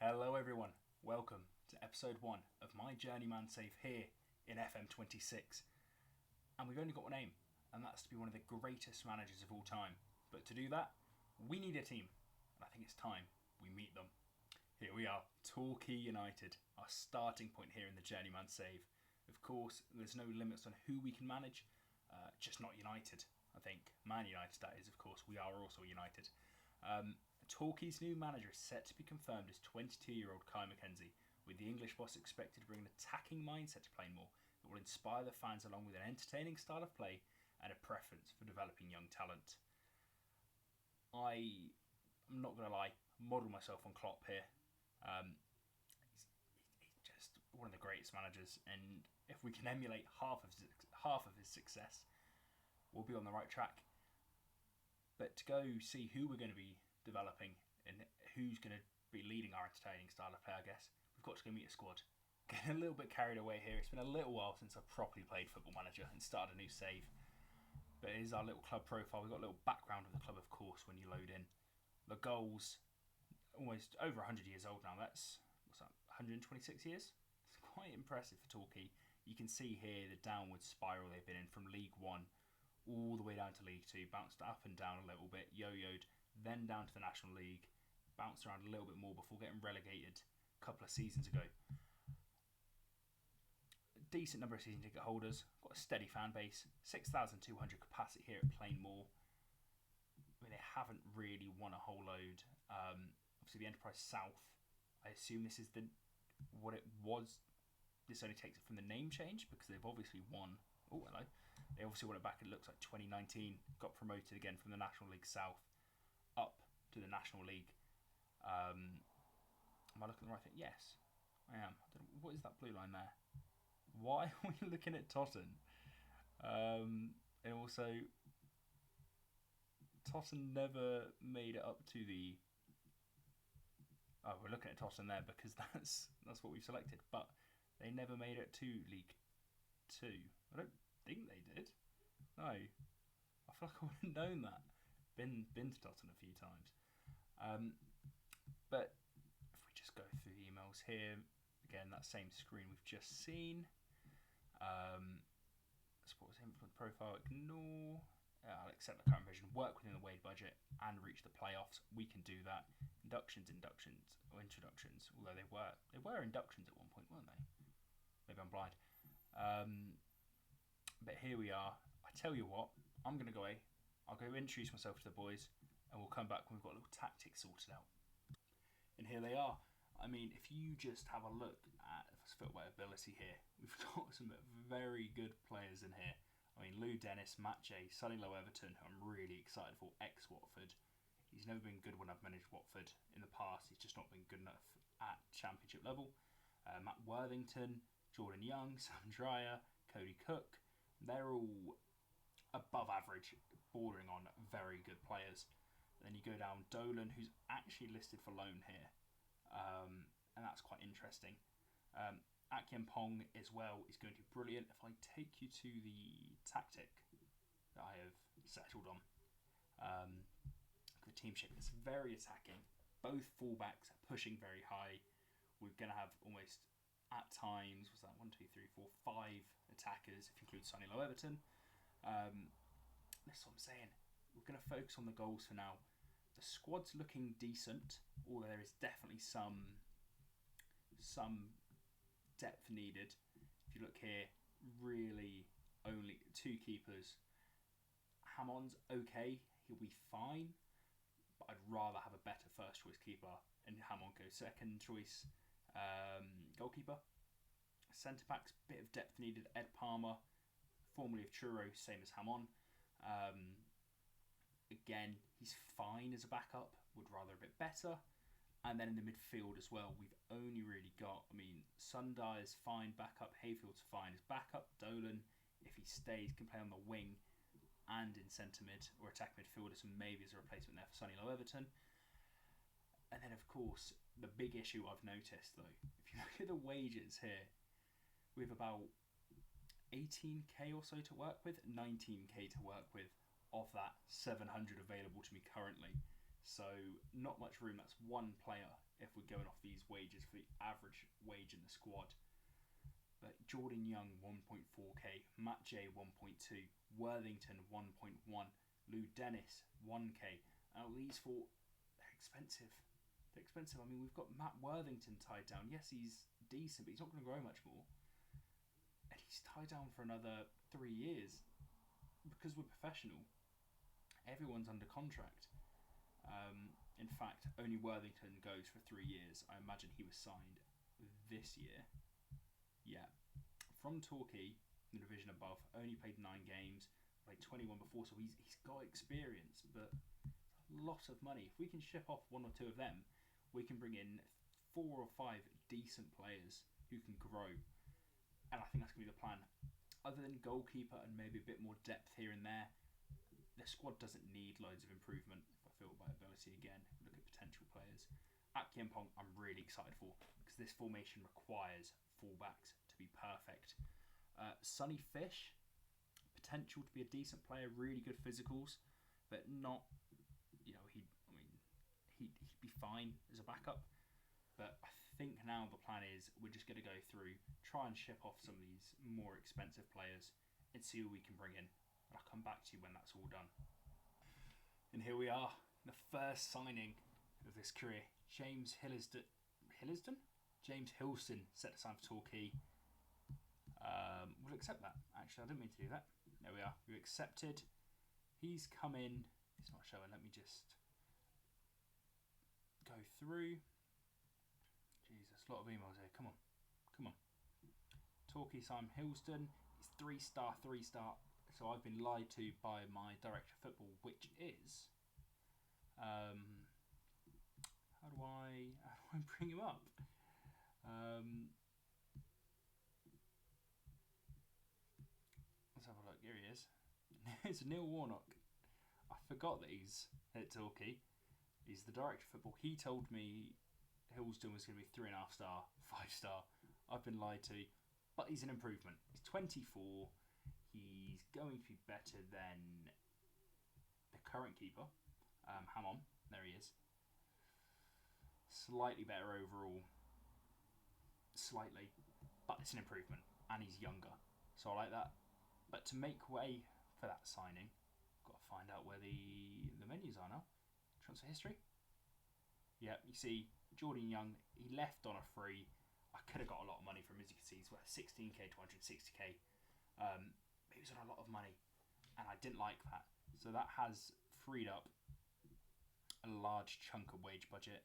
Hello everyone, welcome to episode 1 of my JourneyMan save here in FM26. And we've only got one aim, and that's to be one of the greatest managers of all time. But to do that, we need a team, and I think it's time we meet them. Here we are, Torquay United, our starting point here in the JourneyMan save. Of course, there's no limits on who we can manage, just not United, I think. Man United, that is, of course, we are also United. Torquay's new manager is set to be confirmed as 22-year-old Kai Mackenzie, with the English boss expected to bring an attacking mindset to play more that will inspire the fans along with an entertaining style of play and a preference for developing young talent. I'm not going to lie, model myself on Klopp here. He's just one of the greatest managers, and if we can emulate half of his success, we'll be on the right track. But to go see who we're going to be developing and who's going to be leading our entertaining style of play, I guess, we've got to go meet a squad. Getting a little bit carried away here. It's been a little while since I've properly played Football Manager and started a new save. But it is our little club profile. We've got a little background of the club, of course, when you load in. The goals, almost over 100 years old now. That's, 126 years? It's quite impressive for Torquay. You can see here the downward spiral they've been in from League 1 all the way down to League 2. Bounced up and down a little bit, yo-yoed, then down to the National League. Bounced around a little bit more before getting relegated a couple of seasons ago. Decent number of season ticket holders, got a steady fan base, 6,200 capacity here at Plainmoor. I mean, they haven't really won a whole load. Obviously, the Enterprise South, I assume this is what it was. This only takes it from the name change because they've obviously won. Oh, hello. They obviously won it back, it looks like 2019. Got promoted again from the National League South up to the National League. Am I looking at the right thing? Yes, I am. What is that blue line there? Why are we looking at Totten? And also, Totten never made it up to the... Oh, we're looking at Totten there because that's what we've selected. But they never made it to League 2. I don't think they did. No. I feel like I would have known that. Been to Totten a few times. But if we just go through the emails here, again, that same screen we've just seen. Sports influence profile, ignore. I'll accept the current vision, work within the Wade budget, and reach the playoffs. We can do that. Introductions, although they were inductions at one point, weren't they? Maybe I'm blind. But here we are. I tell you what, I'm going to go away. I'll go introduce myself to the boys, and we'll come back when we've got a little tactics sorted out. And here they are. I mean, if you just have a look at football ability here, we've got some very good players in here. I mean, Lou Dennis, Matt J, Sonny Low Everton, who I'm really excited for, ex-Watford. He's never been good when I've managed Watford in the past. He's just not been good enough at championship level. Matt Worthington, Jordan Young, Sam Dreyer, Cody Cook. They're all above average, bordering on very good players. Then you go down Dolan, who's actually listed for loan here. And that's quite interesting. Akyem Pong as well is going to be brilliant. If I take you to the tactic that I have settled on, the team shape is very attacking. Both fullbacks are pushing very high. We're going to have almost, at times, was that 1, 2, 3, 4, 5 attackers, if you include Sonny Low Everton. That's what I'm saying. We're going to focus on the goals for now. The squad's looking decent, although there is definitely some depth needed. If you look here, really only 2 keepers. Hammond's okay, he'll be fine, but I'd rather have a better first choice keeper, and Hammond goes second choice goalkeeper. Centre backs, bit of depth needed. Ed Palmer, formerly of Truro, same as Hammond. Again, he's fine as a backup, would rather a bit better. And then in the midfield as well, we've only really got, Sundar is fine backup, Hayfield's fine as backup, Dolan, if he stays, can play on the wing and in centre mid or attack midfielder, so maybe as a replacement there for Sonny Low Everton. And then, of course, the big issue I've noticed, though, if you look at the wages here, we have about 18k or so to work with, 19k to work with, of that 700 available to me currently. So not much room. That's one player if we're going off these wages for the average wage in the squad. But Jordan Young 1.4k, Matt J 1.2, Worthington 1.1, Lou Dennis 1k. These four, they're expensive. They're expensive. I mean, we've got Matt Worthington tied down. Yes, he's decent, but he's not going to grow much more. And he's tied down for another 3 years. Because we're professional, everyone's under contract. In fact, only Worthington goes for 3 years. I imagine he was signed this year. Yeah. From Torquay, the division above, only played 9 games, played 21 before, so he's got experience, but a lot of money. If we can ship off 1 or 2 of them, we can bring in 4 or 5 decent players who can grow. And I think that's going to be the plan. Other than goalkeeper and maybe a bit more depth here and there, the squad doesn't need loads of improvement, if I feel by ability again. Look at potential players. At Kiempong, I'm really excited for, because this formation requires fullbacks to be perfect. Sonny Fish, potential to be a decent player, really good physicals, but not, he'd be fine as a backup. But I think now the plan is we're just going to go through, try and ship off some of these more expensive players and see who we can bring in. And I'll come back to you when that's all done. And here we are, the first signing of this career. James Hillsden? James Hilston set to sign for Torquay. We'll accept that. Actually, I didn't mean to do that. There we are. We accepted. He's come in. It's not showing. Let me just go through. Jesus, a lot of emails here. Come on. Torquay Simon Hilston. He's 3-star. So I've been lied to by my director of football, which is how do I bring him up? Let's have a look. Here he is. It's Neil Warnock. I forgot that he's at Torquay. He's the director of football. He told me Hilsden was going to be 3.5 star, 5 star. I've been lied to, but he's an improvement. He's 24. He's going to be better than the current keeper, Hammond. There he is. Slightly better overall. Slightly, but it's an improvement, and he's younger, so I like that. But to make way for that signing, I've got to find out where the menus are now. Transfer history. Yeah, you see, Jordan Young, he left on a free. I could have got a lot of money from him, as you can see. He's worth 16k to 160k. He was on a lot of money, and I didn't like that. So that has freed up a large chunk of wage budget.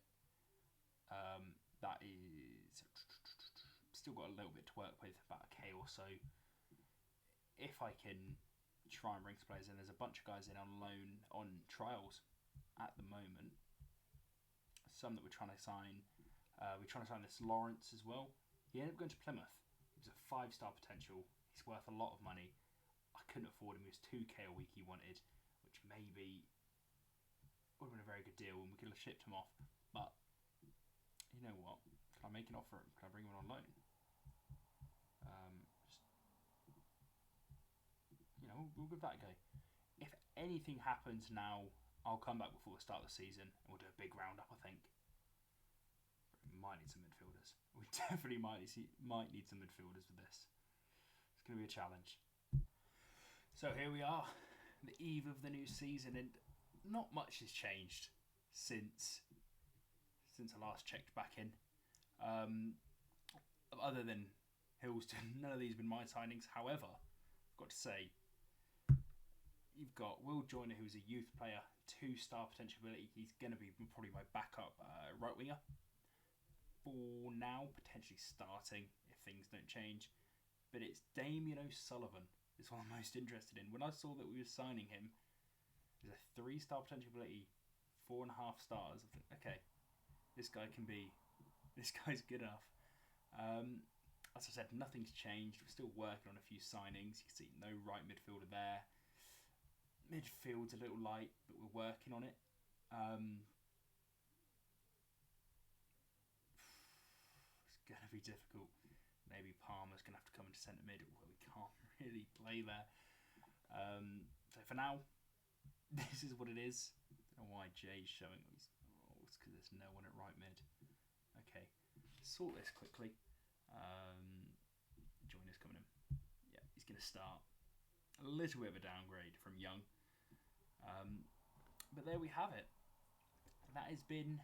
That is still got a little bit to work with, about a K or so. If I can try and bring some players in, there's a bunch of guys in on loan, on trials at the moment. Some that we're trying to sign. We're trying to sign this Lawrence as well. He ended up going to Plymouth. He was a 5-star potential. He's worth a lot of money. I couldn't afford him. He was 2k a week he wanted, which maybe would have been a very good deal, and we could have shipped him off. But you know what? Can I make an offer? Can I bring him on loan? We'll give that a go. If anything happens now, I'll come back before the start of the season and we'll do a big roundup, I think. We might need some midfielders. We definitely might need some midfielders with this. It's going to be a challenge. So here we are, the eve of the new season, and not much has changed since I last checked back in. Other than Hilsden, none of these have been my signings. However, I've got to say, you've got Will Joyner, who's a youth player, 2-star potential ability. He's going to be probably my backup right winger for now, potentially starting if things don't change. But it's Damien O'Sullivan is what I'm most interested in. When I saw that we were signing him, there's a 3-star potential ability, 4.5 stars. I think, okay, this guy's good enough. As I said, nothing's changed. We're still working on a few signings. You can see no right midfielder there. Midfield's a little light, but we're working on it. It's going to be difficult. Maybe Palmer's going to have to come into centre mid, although we can't really play there. So for now, this is what it is. don't know why Jay's showing these. Oh, it's because there's no one at right mid. Okay, sort this quickly. Joiner's coming in. Yeah, he's going to start. A little bit of a downgrade from Young. But there we have it. That has been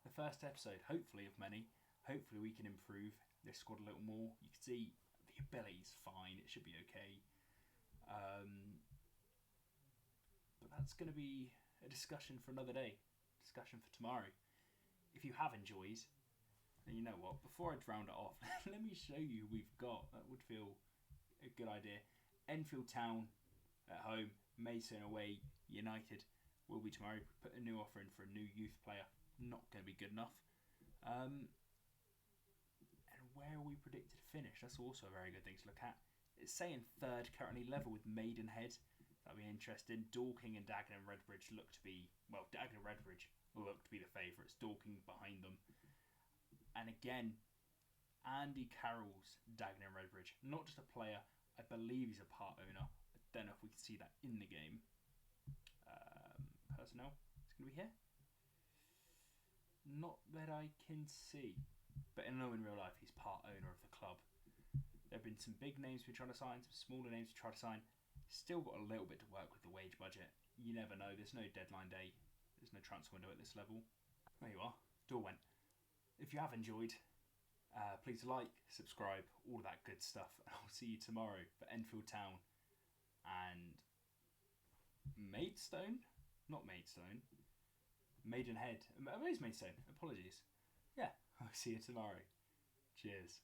the first episode, hopefully of many. Hopefully we can improve this squad a little more. You can see the ability's fine. It should be okay. But that's going to be a discussion for another day. Discussion for tomorrow. If you have enjoyed, then you know what? Before I round it off, let me show you who we've got. That would feel a good idea. Enfield Town at home. Maidstone away. United will be tomorrow. Put a new offer in for a new youth player. Not going to be good enough. And where are we predicted to finish? That's also a very good thing to look at. It's saying third, currently level with Maidenhead. That'll be interesting. Dorking and Dagenham and Redbridge look to be... Well, Dagenham and Redbridge look to be the favourites. Dorking behind them. And again, Andy Carroll's Dagenham and Redbridge. Not just a player. I believe he's a part owner. I don't know if we can see that in the game. Personnel. It's going to be here. Not that I can see. But I know in real life he's part owner of the club. There have been some big names we're trying to sign, some smaller names we try to sign. Still got a little bit to work with the wage budget. You never know. There's no deadline day. There's no transfer window at this level. There you are. Door went. If you have enjoyed, please like, subscribe, all of that good stuff. And I'll see you tomorrow for Enfield Town and Maidstone? Not Maidstone. Maidenhead. It is Maidstone. Apologies. Yeah, I'll see you tomorrow. Cheers.